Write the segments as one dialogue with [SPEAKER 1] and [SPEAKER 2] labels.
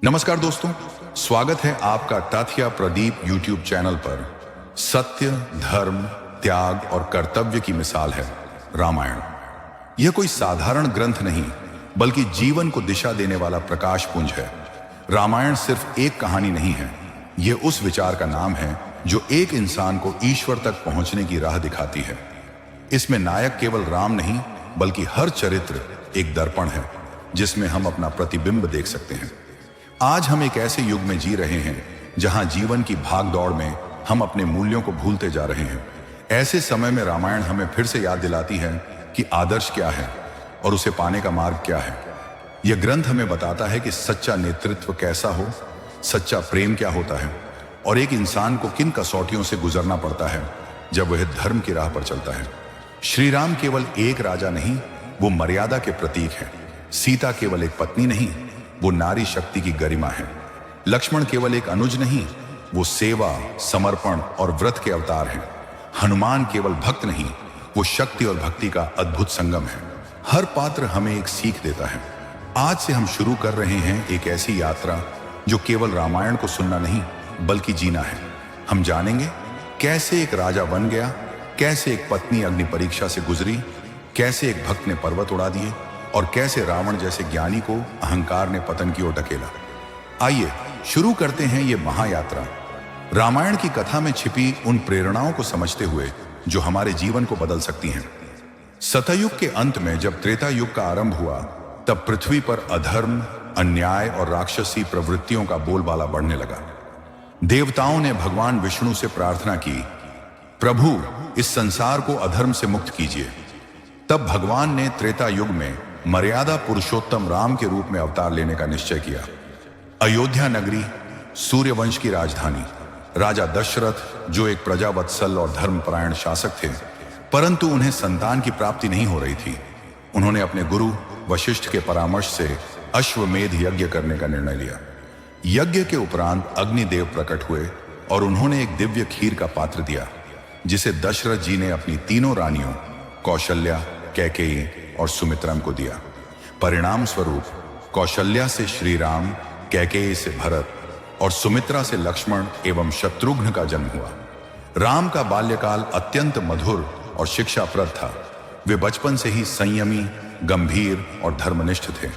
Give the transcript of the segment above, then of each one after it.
[SPEAKER 1] नमस्कार दोस्तों, स्वागत है आपका ताथिया प्रदीप यूट्यूब चैनल पर। सत्य, धर्म, त्याग और कर्तव्य की मिसाल है रामायण। यह कोई साधारण ग्रंथ नहीं, बल्कि जीवन को दिशा देने वाला प्रकाश पुंज है। रामायण सिर्फ एक कहानी नहीं है, यह उस विचार का नाम है जो एक इंसान को ईश्वर तक पहुंचने की राह दिखाती है। इसमें नायक केवल राम नहीं, बल्कि हर चरित्र एक दर्पण है जिसमें हम अपना प्रतिबिंब देख सकते हैं। आज हम एक ऐसे युग में जी रहे हैं जहां जीवन की भाग दौड़ में हम अपने मूल्यों को भूलते जा रहे हैं। ऐसे समय में रामायण हमें फिर से याद दिलाती है कि आदर्श क्या है और उसे पाने का मार्ग क्या है। यह ग्रंथ हमें बताता है कि सच्चा नेतृत्व कैसा हो, सच्चा प्रेम क्या होता है और एक इंसान को किन कसौटियों से गुजरना पड़ता है जब वह धर्म की राह पर चलता है। श्री राम केवल एक राजा नहीं, वो मर्यादा के प्रतीक हैं। सीता केवल एक पत्नी नहीं, वो नारी शक्ति की गरिमा है। लक्ष्मण केवल एक अनुज नहीं, वो सेवा, समर्पण और व्रत के अवतार हैं। हनुमान केवल भक्त नहीं, वो शक्ति और भक्ति का अद्भुत संगम है। हर पात्र हमें एक सीख देता है। आज से हम शुरू कर रहे हैं एक ऐसी यात्रा जो केवल रामायण को सुनना नहीं, बल्कि जीना है। हम जानेंगे कैसे एक राजा बन गया, कैसे एक पत्नी अग्नि परीक्षा से गुजरी, कैसे एक भक्त ने पर्वत उड़ा दिए और कैसे रावण जैसे ज्ञानी को अहंकार ने पतन की ओर धकेला। आइए शुरू करते हैं ये महायात्रा, रामायण की कथा में छिपी उन प्रेरणाओं को समझते हुए जो हमारे जीवन को बदल सकती हैं। सतयुग के अंत में जब त्रेता युग का आरंभ हुआ, तब पृथ्वी पर अधर्म, अन्याय और राक्षसी प्रवृत्तियों का बोलबाला बढ़ने लगा। देवताओं ने भगवान विष्णु से प्रार्थना की, प्रभु इस संसार को अधर्म से मुक्त कीजिए। तब भगवान ने त्रेता युग में मर्यादा पुरुषोत्तम राम के रूप में अवतार लेने का निश्चय किया। अयोध्या नगरी, सूर्यवंश की राजधानी, राजा दशरथ जो एक प्रजावत्सल और धर्मपरायण शासक थे, परंतु उन्हें संतान की प्राप्ति नहीं हो रही थी। उन्होंने अपने गुरु वशिष्ठ के परामर्श से अश्वमेध यज्ञ करने का निर्णय लिया। यज्ञ के उपरांत अग्निदेव प्रकट हुए और उन्होंने एक दिव्य खीर का पात्र दिया, जिसे दशरथ जी ने अपनी तीनों रानियों कौशल्या, कैकेयी और सुमित्रा को दिया। परिणाम स्वरूप कौशल्या से श्री राम, कैकेयी से भरत और सुमित्रा से लक्ष्मण एवं शत्रुघ्न का जन्म हुआ। राम का बाल्यकाल अत्यंत मधुर और शिक्षाप्रद था। वे बचपन से ही संयमी, गंभीर और धर्मनिष्ठ थे।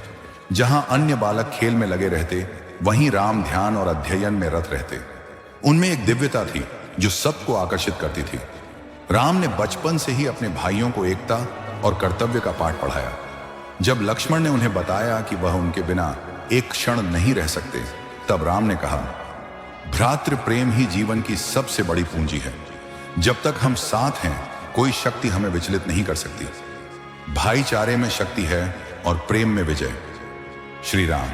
[SPEAKER 1] जहां अन्य बालक खेल में लगे रहते, वहीं राम ध्यान और अध्ययन में रत रहते। उनमें एक दिव्यता थी जो सबको आकर्षित करती थी। राम ने बचपन से ही अपने भाइयों को एकता और कर्तव्य का पाठ पढ़ाया। जब लक्ष्मण ने उन्हें बताया कि वह उनके बिना एक क्षण नहीं रह सकते, तब राम ने कहा, भ्रातृ प्रेम ही जीवन की सबसे बड़ी पूंजी है। जब तक हम साथ हैं, कोई शक्ति हमें विचलित नहीं कर सकती। भाईचारे में शक्ति है और प्रेम में विजय। श्री राम।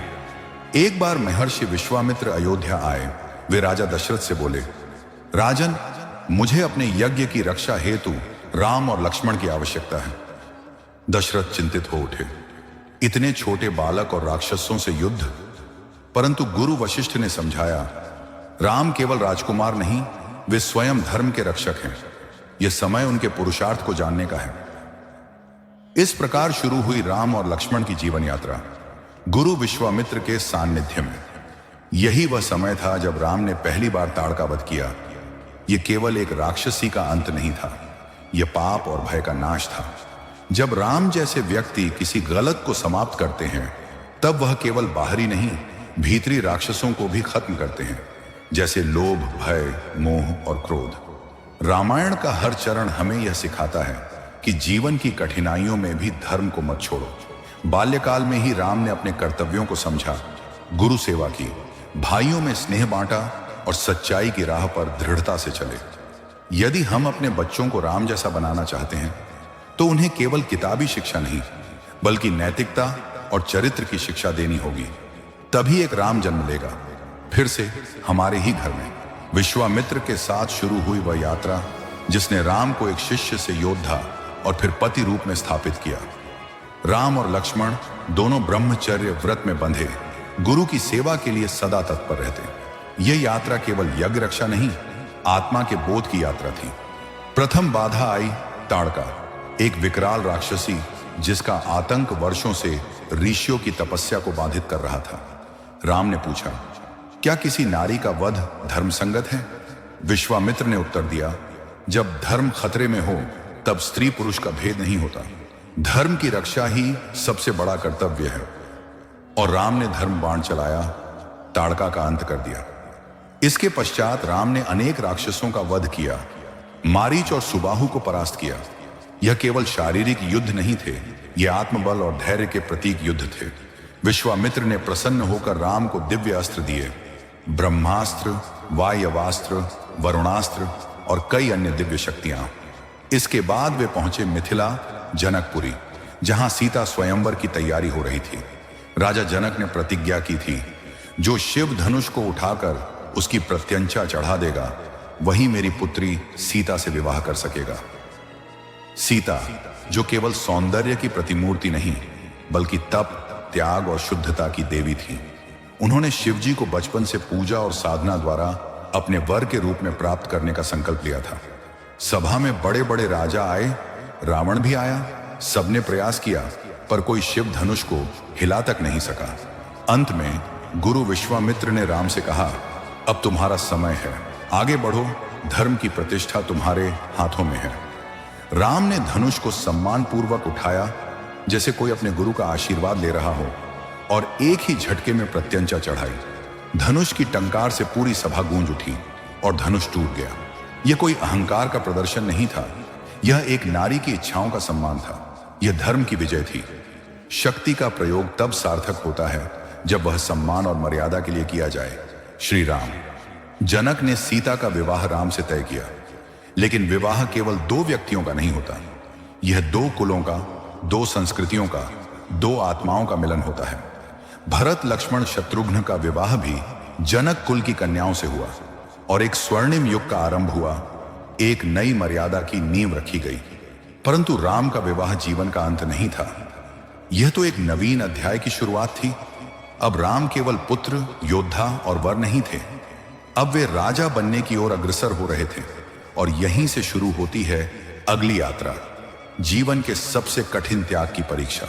[SPEAKER 1] एक बार महर्षि विश्वामित्र अयोध्या आए। वे राजा दशरथ से बोले, राजन, मुझे अपने यज्ञ की रक्षा हेतु राम और लक्ष्मण की आवश्यकता है। दशरथ चिंतित हो उठे। इतने छोटे बालक और राक्षसों से युद्ध? परंतु गुरु वशिष्ठ ने समझाया, राम केवल राजकुमार नहीं, वे स्वयं धर्म के रक्षक हैं। यह समय उनके पुरुषार्थ को जानने का है। इस प्रकार शुरू हुई राम और लक्ष्मण की जीवन यात्रा, गुरु विश्वामित्र के सान्निध्य में। यही वह समय था जब राम ने पहली बार ताड़का वध किया। यह केवल एक राक्षसी का अंत नहीं था, यह पाप और भय का नाश था। जब राम जैसे व्यक्ति किसी गलत को समाप्त करते हैं, तब वह केवल बाहरी नहीं, भीतरी राक्षसों को भी खत्म करते हैं, जैसे लोभ, भय, मोह और क्रोध। रामायण का हर चरण हमें यह सिखाता है कि जीवन की कठिनाइयों में भी धर्म को मत छोड़ो। बाल्यकाल में ही राम ने अपने कर्तव्यों को समझा, गुरु सेवा की, भाइयों में स्नेह बांटा और सच्चाई की राह पर दृढ़ता से चले। यदि हम अपने बच्चों को राम जैसा बनाना चाहते हैं, तो उन्हें केवल किताबी शिक्षा नहीं, बल्कि नैतिकता और चरित्र की शिक्षा देनी होगी। तभी एक राम जन्म लेगा, फिर से हमारे ही घर में। विश्वामित्र के साथ शुरू हुई वह यात्रा जिसने राम को एक शिष्य से योद्धा और फिर पति रूप में स्थापित किया। राम और लक्ष्मण दोनों ब्रह्मचर्य व्रत में बंधे गुरु की सेवा के लिए सदा तत्पर रहते। यह यात्रा केवल यज्ञ रक्षा नहीं, आत्मा के बोध की यात्रा थी। प्रथम बाधा आई ताड़का, एक विकराल राक्षसी जिसका आतंक वर्षों से ऋषियों की तपस्या को बाधित कर रहा था। राम ने पूछा, क्या किसी नारी का वध धर्म संगत है? विश्वामित्र ने उत्तर दिया, जब धर्म खतरे में हो तब स्त्री पुरुष का भेद नहीं होता। धर्म की रक्षा ही सबसे बड़ा कर्तव्य है। और राम ने धर्म बाण चलाया, ताड़का का अंत कर दिया। इसके पश्चात राम ने अनेक राक्षसों का वध किया, मारीच और सुबाहु को परास्त किया। यह केवल शारीरिक युद्ध नहीं थे, यह आत्मबल और धैर्य के प्रतीक युद्ध थे। विश्वामित्र ने प्रसन्न होकर राम को दिव्य अस्त्र दिए, ब्रह्मास्त्र, वायवास्त्र, वरुणास्त्र और कई अन्य दिव्य शक्तियां। इसके बाद वे पहुंचे मिथिला, जनकपुरी, जहां सीता स्वयंवर की तैयारी हो रही थी। राजा जनक ने प्रतिज्ञा की थी, जो शिव धनुष को उठाकर उसकी प्रत्यंचा चढ़ा देगा, वही मेरी पुत्री सीता से विवाह कर सकेगा। सीता, जो केवल सौंदर्य की प्रतिमूर्ति नहीं, बल्कि तप, त्याग और शुद्धता की देवी थी। उन्होंने शिवजी को बचपन से पूजा और साधना द्वारा अपने वर के रूप में प्राप्त करने का संकल्प लिया था। सभा में बड़े बड़े राजा आए, रावण भी आया, सबने प्रयास किया, पर कोई शिव धनुष को हिला तक नहीं सका। अंत में गुरु विश्वामित्र ने राम से कहा, अब तुम्हारा समय है, आगे बढ़ो, धर्म की प्रतिष्ठा तुम्हारे हाथों में है। राम ने धनुष को सम्मान पूर्वक उठाया, जैसे कोई अपने गुरु का आशीर्वाद ले रहा हो, और एक ही झटके में प्रत्यंचा चढ़ाई। धनुष की टंकार से पूरी सभा गूंज उठी और धनुष टूट गया। यह कोई अहंकार का प्रदर्शन नहीं था, यह एक नारी की इच्छाओं का सम्मान था। यह धर्म की विजय थी। शक्ति का प्रयोग तब सार्थक होता है जब वह सम्मान और मर्यादा के लिए किया जाए। श्री राम। जनक ने सीता का विवाह राम से तय किया, लेकिन विवाह केवल दो व्यक्तियों का नहीं होता, यह दो कुलों का, दो संस्कृतियों का, दो आत्माओं का मिलन होता है। भरत, लक्ष्मण, शत्रुघ्न का विवाह भी जनक कुल की कन्याओं से हुआ और एक स्वर्णिम युग का आरंभ हुआ, एक नई मर्यादा की नींव रखी गई। परंतु राम का विवाह जीवन का अंत नहीं था, यह तो एक नवीन अध्याय की शुरुआत थी। अब राम केवल पुत्र, योद्धा और वर नहीं थे, अब वे राजा बनने की ओर अग्रसर हो रहे थे। और यहीं से शुरू होती है अगली यात्रा, जीवन के सबसे कठिन त्याग की परीक्षा।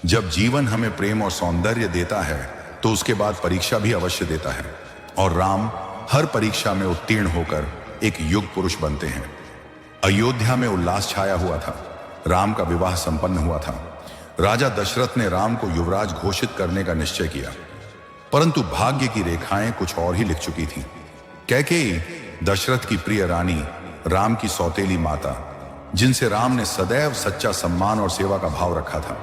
[SPEAKER 1] जब जीवन हमें प्रेम और सौंदर्य देता है, तो उसके बाद परीक्षा भी अवश्य देता है, और राम हर परीक्षा में उत्तीर्ण होकर एक युग पुरुष बनते हैं। अयोध्या में उल्लास छाया हुआ था, राम का विवाह संपन्न हुआ था। राजा दशरथ ने राम को युवराज घोषित करने का निश्चय किया, परंतु भाग्य की रेखाएं कुछ और ही लिख चुकी थीं। कैकेयी, दशरथ की प्रिय रानी, राम की सौतेली माता, जिनसे राम ने सदैव सच्चा सम्मान और सेवा का भाव रखा था।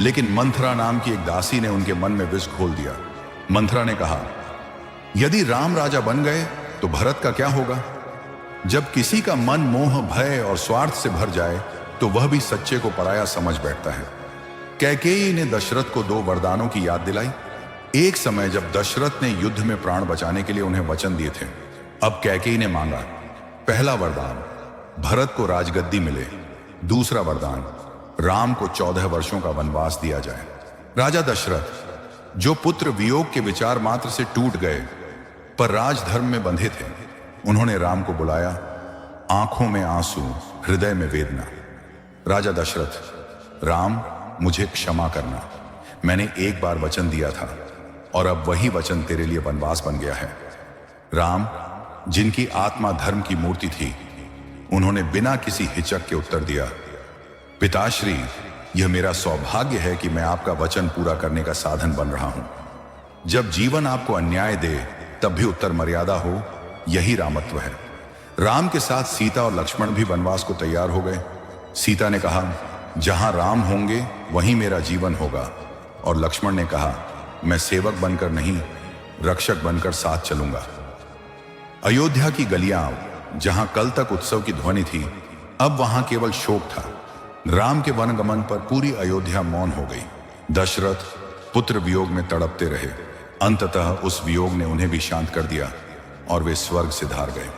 [SPEAKER 1] लेकिन मंथरा नाम की एक दासी ने उनके मन में विष घोल दिया। मंथरा ने कहा, यदि राम राजा बन गए तो भरत का क्या होगा? जब किसी का मन मोह, भय और स्वार्थ से भर जाए तो वह भी सच्चे को पराया समझ बैठता है। कैकेयी ने दशरथ को दो वरदानों की याद दिलाई। एक समय जब दशरथ ने युद्ध में प्राण बचाने के लिए उन्हें वचन दिए थे, अब कैकेयी ने मांगा, पहला वरदान, भरत को राजगद्दी मिले। दूसरा वरदान, राम को 14 वर्षों का वनवास दिया जाए। राजा दशरथ, जो पुत्र वियोग के विचार मात्र से टूट गए पर राजधर्म में बंधे थे, उन्होंने राम को बुलाया, आंखों में आंसू, हृदय में वेदना। राजा दशरथ, राम, मुझे क्षमा करना, मैंने एक बार वचन दिया था और अब वही वचन तेरे लिए वनवास बन गया है। राम, जिनकी आत्मा धर्म की मूर्ति थी, उन्होंने बिना किसी हिचक के उत्तर दिया, पिताश्री, यह मेरा सौभाग्य है कि मैं आपका वचन पूरा करने का साधन बन रहा हूं। जब जीवन आपको अन्याय दे तब भी उत्तर मर्यादा हो, यही रामत्व है। राम के साथ सीता और लक्ष्मण भी वनवास को तैयार हो गए। सीता ने कहा, जहां राम होंगे वहीं मेरा जीवन होगा, और लक्ष्मण ने कहा, मैं सेवक बनकर नहीं, रक्षक बनकर साथ चलूंगा। अयोध्या की गलियां, जहां कल तक उत्सव की ध्वनि थी, अब वहां केवल शोक था। राम के वनगमन पर पूरी अयोध्या मौन हो गई। दशरथ पुत्र वियोग में तड़पते रहे। अंततः उस वियोग ने उन्हें भी शांत कर दिया और वे स्वर्ग से धार गए।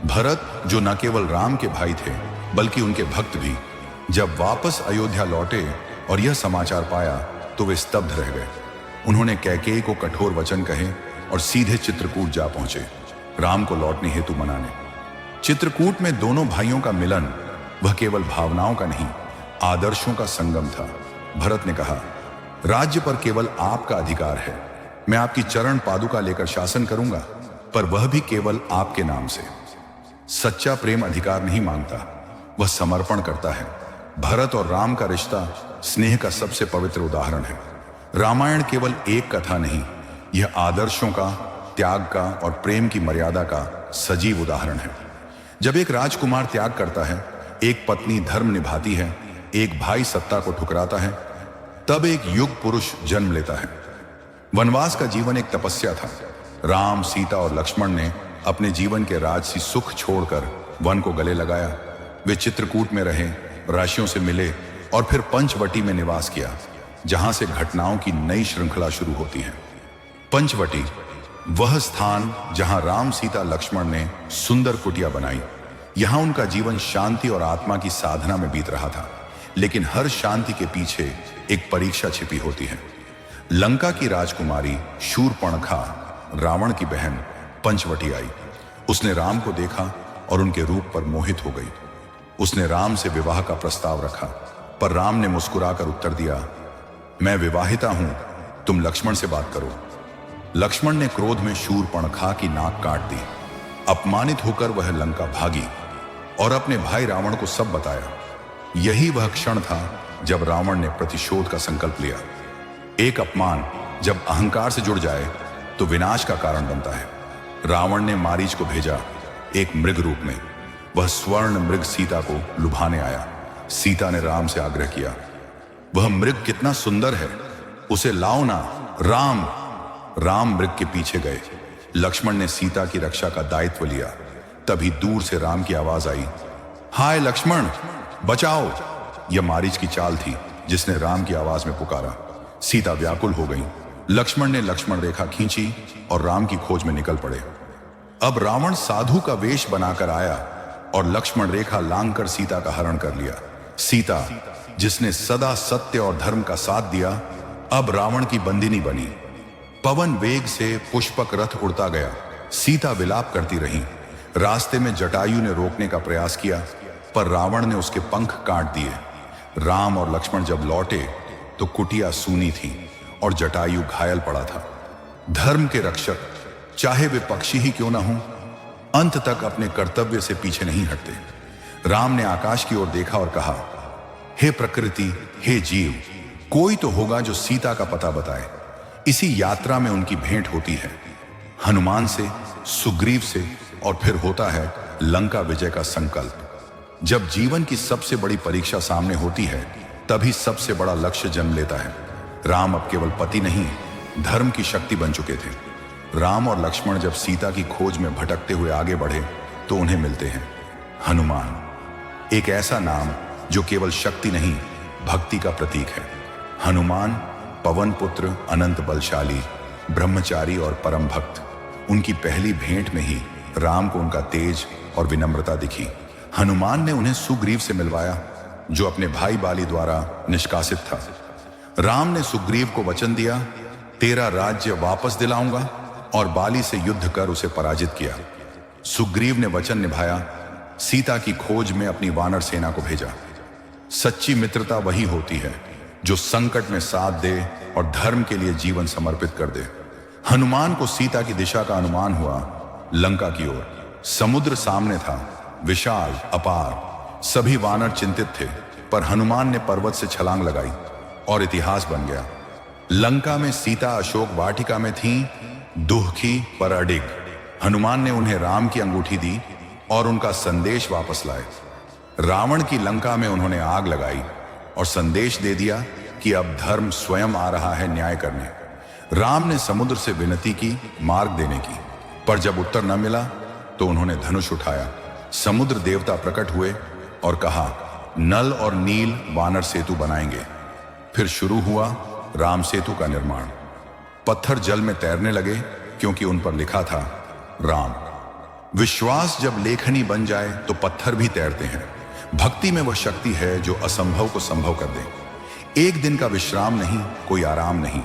[SPEAKER 1] भरत, जो न केवल राम के भाई थे बल्कि उनके भक्त भी, जब वापस अयोध्या लौटे और यह समाचार पाया तो वे स्तब्ध रह गए। उन्होंने कैकेयी को कठोर वचन कहे और सीधे चित्रकूट जा पहुंचे, राम को लौटने हेतु मनाने। चित्रकूट में दोनों भाइयों का मिलन, वह केवल भावनाओं का नहीं, आदर्शों का संगम था। भरत ने कहा, राज्य पर केवल आपका अधिकार है, मैं आपकी चरण पादुका लेकर शासन करूंगा, पर वह भी केवल आपके नाम से। सच्चा प्रेम अधिकार नहीं मांगता, वह समर्पण करता है। भरत और राम का रिश्ता स्नेह का सबसे पवित्र उदाहरण है। रामायण केवल एक कथा नहीं, यह आदर्शों का, त्याग का और प्रेम की मर्यादा का सजीव उदाहरण है। जब एक राजकुमार त्याग करता है, एक पत्नी धर्म निभाती है, एक भाई सत्ता को ठुकराता है, तब एक युग पुरुष जन्म लेता है। वनवास का जीवन एक तपस्या था। राम, सीता और लक्ष्मण ने अपने जीवन के राजसी सुख छोड़कर वन को गले लगाया। वे चित्रकूट में रहे, ऋषियों से मिले और फिर पंचवटी में निवास किया, जहां से घटनाओं की नई श्रृंखला शुरू होती है। पंचवटी वह स्थान जहां राम, सीता, लक्ष्मण ने सुंदर कुटिया बनाई। यहां उनका जीवन शांति और आत्मा की साधना में बीत रहा था। लेकिन हर शांति के पीछे एक परीक्षा छिपी होती है। लंका की राजकुमारी शूरपणखा, रावण की बहन, पंचवटी आई। उसने राम को देखा और उनके रूप पर मोहित हो गई। उसने राम से विवाह का प्रस्ताव रखा, पर राम ने मुस्कुराकर उत्तर दिया, मैं विवाहिता हूं, तुम लक्ष्मण से बात करो। लक्ष्मण ने क्रोध में शूरपणखा की नाक काट दी। अपमानित होकर वह लंका भागी और अपने भाई रावण को सब बताया। यही वह क्षण था जब रावण ने प्रतिशोध का संकल्प लिया। एक अपमान जब अहंकार से जुड़ जाए तो विनाश का कारण बनता है। रावण ने मारीच को भेजा, एक मृग रूप में। वह स्वर्ण मृग सीता को लुभाने आया। सीता ने राम से आग्रह किया, वह मृग कितना सुंदर है, उसे लाओ ना राम। राम मृग के पीछे गए। लक्ष्मण ने सीता की रक्षा का दायित्व लिया। तभी दूर से राम की आवाज आई, हाय लक्ष्मण, बचाओ। यह मारीच की चाल थी जिसने राम की आवाज में पुकारा। सीता व्याकुल हो गई। लक्ष्मण ने लक्ष्मण रेखा खींची और राम की खोज में निकल पड़े। अब रावण साधु का वेश बनाकर आया और लक्ष्मण रेखा लांघकर सीता का हरण कर लिया। सीता, जिसने सदा सत्य और धर्म का साथ दिया, अब रावण की बंदिनी बनी। पवन वेग से पुष्पक रथ उड़ता गया। सीता विलाप करती रही। रास्ते में जटायु ने रोकने का प्रयास किया, पर रावण ने उसके पंख काट दिए। राम और लक्ष्मण जब लौटे तो कुटिया सूनी थी और जटायु घायल पड़ा था। धर्म के रक्षक, चाहे वे पक्षी ही क्यों ना हों, अंत तक अपने कर्तव्य से पीछे नहीं हटते। राम ने आकाश की ओर देखा और कहा, हे प्रकृति, हे जीव, कोई तो होगा जो सीता का पता बताए। इसी यात्रा में उनकी भेंट होती है, हनुमान से, सुग्रीव से, और फिर होता है लंका विजय का संकल्प। जब जीवन की सबसे बड़ी परीक्षा सामने होती है, तभी सबसे बड़ा लक्ष्य जन्म लेता है। राम अब केवल पति नहीं, धर्म की शक्ति बन चुके थे। राम और लक्ष्मण जब सीता की खोज में भटकते हुए आगे बढ़े तो उन्हें मिलते हैं हनुमान। एक ऐसा नाम जो केवल शक्ति नहीं, भक्ति का प्रतीक है। हनुमान पवन पुत्र, अनंत बलशाली, ब्रह्मचारी और परम भक्त। उनकी पहली भेंट में ही राम को उनका तेज और विनम्रता दिखी। हनुमान ने उन्हें सुग्रीव से मिलवाया, जो अपने भाई बाली द्वारा निष्कासित था। राम ने सुग्रीव को वचन दिया, तेरा राज्य वापस दिलाऊंगा, और बाली से युद्ध कर उसे पराजित किया। सुग्रीव ने वचन निभाया, सीता की खोज में अपनी वानर सेना को भेजा। सच्ची मित्रता वही होती है जो संकट में साथ दे और धर्म के लिए जीवन समर्पित कर दे। हनुमान को सीता की दिशा का अनुमान हुआ। लंका की ओर समुद्र सामने था, विशाल, अपार। सभी वानर चिंतित थे, पर हनुमान ने पर्वत से छलांग लगाई और इतिहास बन गया। लंका में सीता अशोक वाटिका में थी, दुखी पर अडिग। हनुमान ने उन्हें राम की अंगूठी दी और उनका संदेश वापस लाए। रावण की लंका में उन्होंने आग लगाई और संदेश दे दिया कि अब धर्म स्वयं आ रहा है न्याय करने। राम ने समुद्र से विनती की मार्ग देने की, पर जब उत्तर न मिला तो उन्होंने धनुष उठाया। समुद्र देवता प्रकट हुए और कहा, नल और नील वानर सेतु बनाएंगे। फिर शुरू हुआ राम सेतु का निर्माण। पत्थर जल में तैरने लगे क्योंकि उन पर लिखा था राम। विश्वास जब लेखनी बन जाए तो पत्थर भी तैरते हैं। भक्ति में वह शक्ति है जो असंभव को संभव कर दे। एक दिन का विश्राम नहीं, कोई आराम नहीं,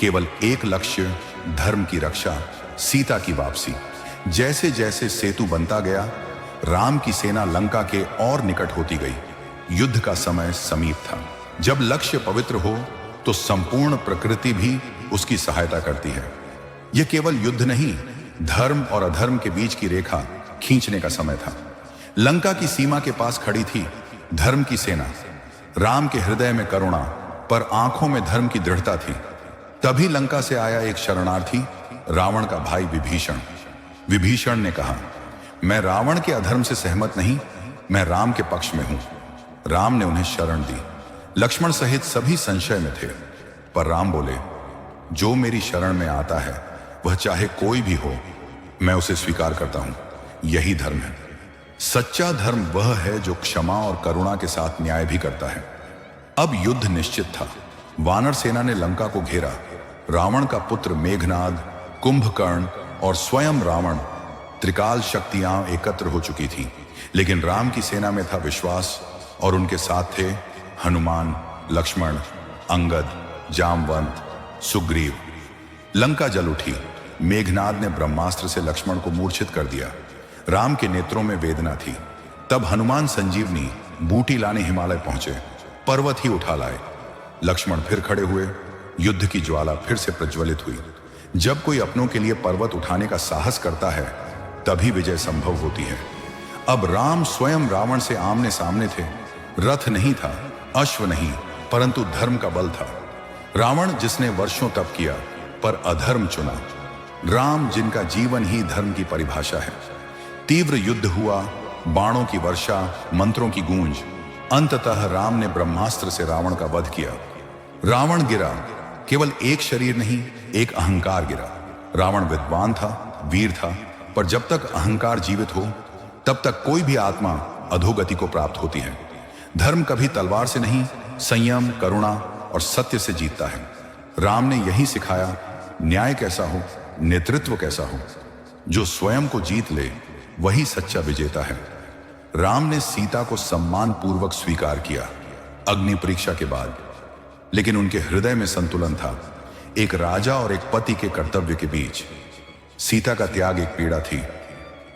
[SPEAKER 1] केवल एक लक्ष्य, धर्म की रक्षा, सीता की वापसी। जैसे जैसे सेतु बनता गया, राम की सेना लंका के और निकट होती गई। युद्ध का समय समीप था। जब लक्ष्य पवित्र हो तो संपूर्ण प्रकृति भी उसकी सहायता करती है। यह केवल युद्ध नहीं, धर्म और अधर्म के बीच की रेखा खींचने का समय था। लंका की सीमा के पास खड़ी थी धर्म की सेना। राम के हृदय में करुणा, पर आंखों में धर्म की दृढ़ता थी। तभी लंका से आया एक शरणार्थी, रावण का भाई विभीषण। विभीषण ने कहा, मैं रावण के अधर्म से सहमत नहीं, मैं राम के पक्ष में हूं। राम ने उन्हें शरण दी। लक्ष्मण सहित सभी संशय में थे, पर राम बोले, जो मेरी शरण में आता है वह चाहे कोई भी हो, मैं उसे स्वीकार करता हूं। यही धर्म है। सच्चा धर्म वह है जो क्षमा और करुणा के साथ न्याय भी करता है। अब युद्ध निश्चित था। वानर सेना ने लंका को घेरा। रावण का पुत्र मेघनाद, कुंभकर्ण और स्वयं रावण, त्रिकाल शक्तियां एकत्र हो चुकी थी। लेकिन राम की सेना में था विश्वास, और उनके साथ थे हनुमान, लक्ष्मण, अंगद, जामवंत, सुग्रीव। लंका जल उठी। मेघनाद ने ब्रह्मास्त्र से लक्ष्मण को मूर्छित कर दिया। राम के नेत्रों में वेदना थी। तब हनुमान संजीवनी बूटी लाने हिमालय पहुंचे। पर्वत ही उठा लाए। लक्ष्मण फिर खड़े हुए। युद्ध की ज्वाला फिर से प्रज्वलित हुई। जब कोई अपनों के लिए पर्वत उठाने का साहस करता है, तभी विजय संभव होती है। अब राम स्वयं रावण से आमने सामने थे। रथ नहीं था, अश्व नहीं, परंतु धर्म का बल था। रावण जिसने वर्षों तप किया पर अधर्म चुना, राम जिनका जीवन ही धर्म की परिभाषा है। तीव्र युद्ध हुआ, बाणों की वर्षा, मंत्रों की गूंज। अंततः राम ने ब्रह्मास्त्र से रावण का वध किया। रावण गिरा। केवल एक शरीर नहीं, एक अहंकार गिरा। रावण विद्वान था, वीर था, पर जब तक अहंकार जीवित हो, तब तक कोई भी आत्मा अधोगति को प्राप्त होती है। धर्म कभी तलवार से नहीं, संयम, करुणा और सत्य से जीतता है। राम ने यही सिखाया, न्याय कैसा हो, नेतृत्व कैसा हो। जो स्वयं को जीत ले, वही सच्चा विजेता है। राम ने सीता को सम्मान पूर्वक स्वीकार किया, अग्नि परीक्षा के बाद। लेकिन उनके हृदय में संतुलन था, एक राजा और एक पति के कर्तव्य के बीच। सीता का त्याग एक पीड़ा थी,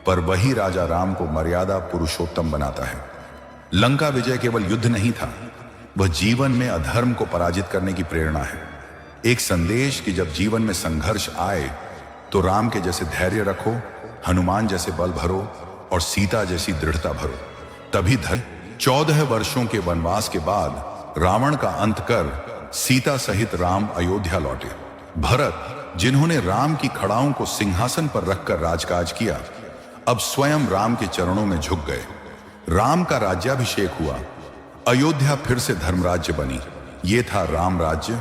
[SPEAKER 1] पर वही राजा राम को मर्यादा पुरुषोत्तम बनाता है। लंका विजय केवल युद्ध नहीं था, वह जीवन में अधर्म को पराजित करने की प्रेरणा है। एक संदेश कि जब जीवन में संघर्ष आए तो राम के जैसे धैर्य रखो, हनुमान जैसे बल भरो और सीता जैसी दृढ़ता भरो, तभी धर्म। 14 वर्षों के वनवास के बाद रावण का अंत कर सीता सहित राम अयोध्या लौटे। भरत, जिन्होंने राम की खड़ाओं को सिंहासन पर रखकर राजकाज किया, अब स्वयं राम के चरणों में झुक गए। राम का राज्याभिषेक हुआ। अयोध्या फिर से धर्मराज्य बनी। ये था राम राज्य,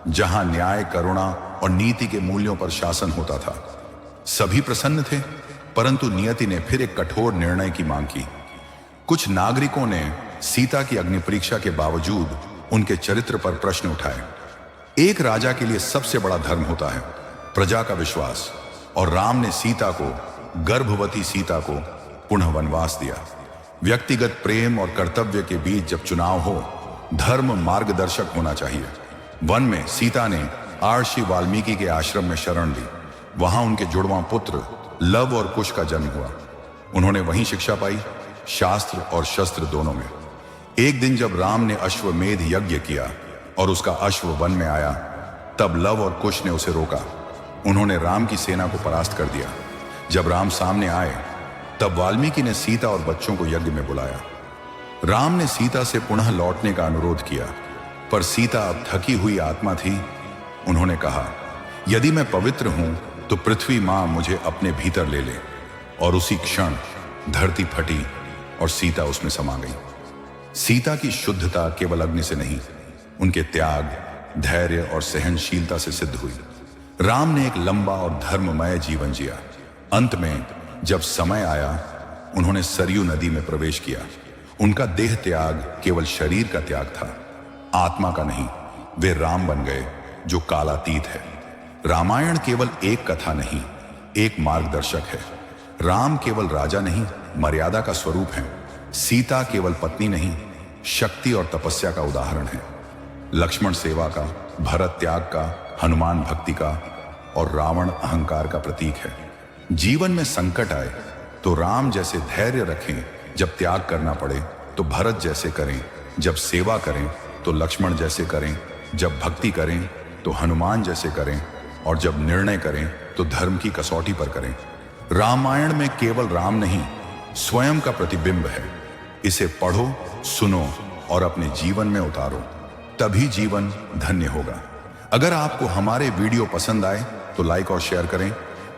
[SPEAKER 1] जहां न्याय, करुणा और नीति के मूल्यों पर शासन होता था। सभी प्रसन्न थे, परंतु नियति ने फिर एक कठोर निर्णय की मांग की। कुछ नागरिकों ने सीता की अग्नि परीक्षा के बावजूद उनके चरित्र पर प्रश्न उठाए। एक राजा के लिए सबसे बड़ा धर्म होता है प्रजा का विश्वास, और राम ने सीता को, गर्भवती सीता को, पुनः वनवास दिया। व्यक्तिगत प्रेम और कर्तव्य के बीच जब चुनाव हो, धर्म मार्गदर्शक होना चाहिए। वन में सीता ने महर्षि वाल्मीकि के आश्रम में शरण ली। वहां उनके जुड़वां पुत्र लव और कुश का जन्म हुआ। उन्होंने वहीं शिक्षा पाई, शास्त्र और शस्त्र दोनों में। एक दिन जब राम ने अश्वमेध यज्ञ किया और उसका अश्व वन में आया, तब लव और कुश ने उसे रोका। उन्होंने राम की सेना को परास्त कर दिया। जब राम सामने आए, तब वाल्मीकि ने सीता और बच्चों को यज्ञ में बुलाया। राम ने सीता से पुनः लौटने का अनुरोध किया, पर सीता अब थकी हुई आत्मा थी। उन्होंने कहा, यदि मैं पवित्र हूं तो पृथ्वी मां मुझे अपने भीतर ले ले। और उसी क्षण धरती फटी और सीता उसमें समा गई। सीता की शुद्धता केवल अग्नि से नहीं, उनके त्याग, धैर्य और सहनशीलता से सिद्ध हुई। राम ने एक लंबा और धर्ममय जीवन जिया। अंत में जब समय आया, उन्होंने सरयू नदी में प्रवेश किया। उनका देह त्याग केवल शरीर का त्याग था, आत्मा का नहीं। वे राम बन गए जो कालातीत है। रामायण केवल एक कथा नहीं, एक मार्गदर्शक है। राम केवल राजा नहीं, मर्यादा का स्वरूप है। सीता केवल पत्नी नहीं, शक्ति और तपस्या का उदाहरण है। लक्ष्मण सेवा का, भरत त्याग का, हनुमान भक्ति का और रावण अहंकार का प्रतीक है। जीवन में संकट आए तो राम जैसे धैर्य रखें, जब त्याग करना पड़े तो भरत जैसे करें, जब सेवा करें तो लक्ष्मण जैसे करें, जब भक्ति करें तो हनुमान जैसे करें, और जब निर्णय करें तो धर्म की कसौटी पर करें। रामायण में केवल राम नहीं, स्वयं का प्रतिबिंब है। इसे पढ़ो, सुनो और अपने जीवन में उतारो, तभी जीवन धन्य होगा। अगर आपको हमारे वीडियो पसंद आए तो लाइक और शेयर करें,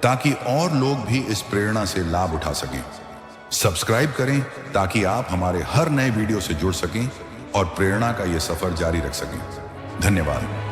[SPEAKER 1] ताकि और लोग भी इस प्रेरणा से लाभ उठा सकें। सब्सक्राइब करें ताकि आप हमारे हर नए वीडियो से जुड़ सकें और प्रेरणा का ये सफर जारी रख सकें। धन्यवाद।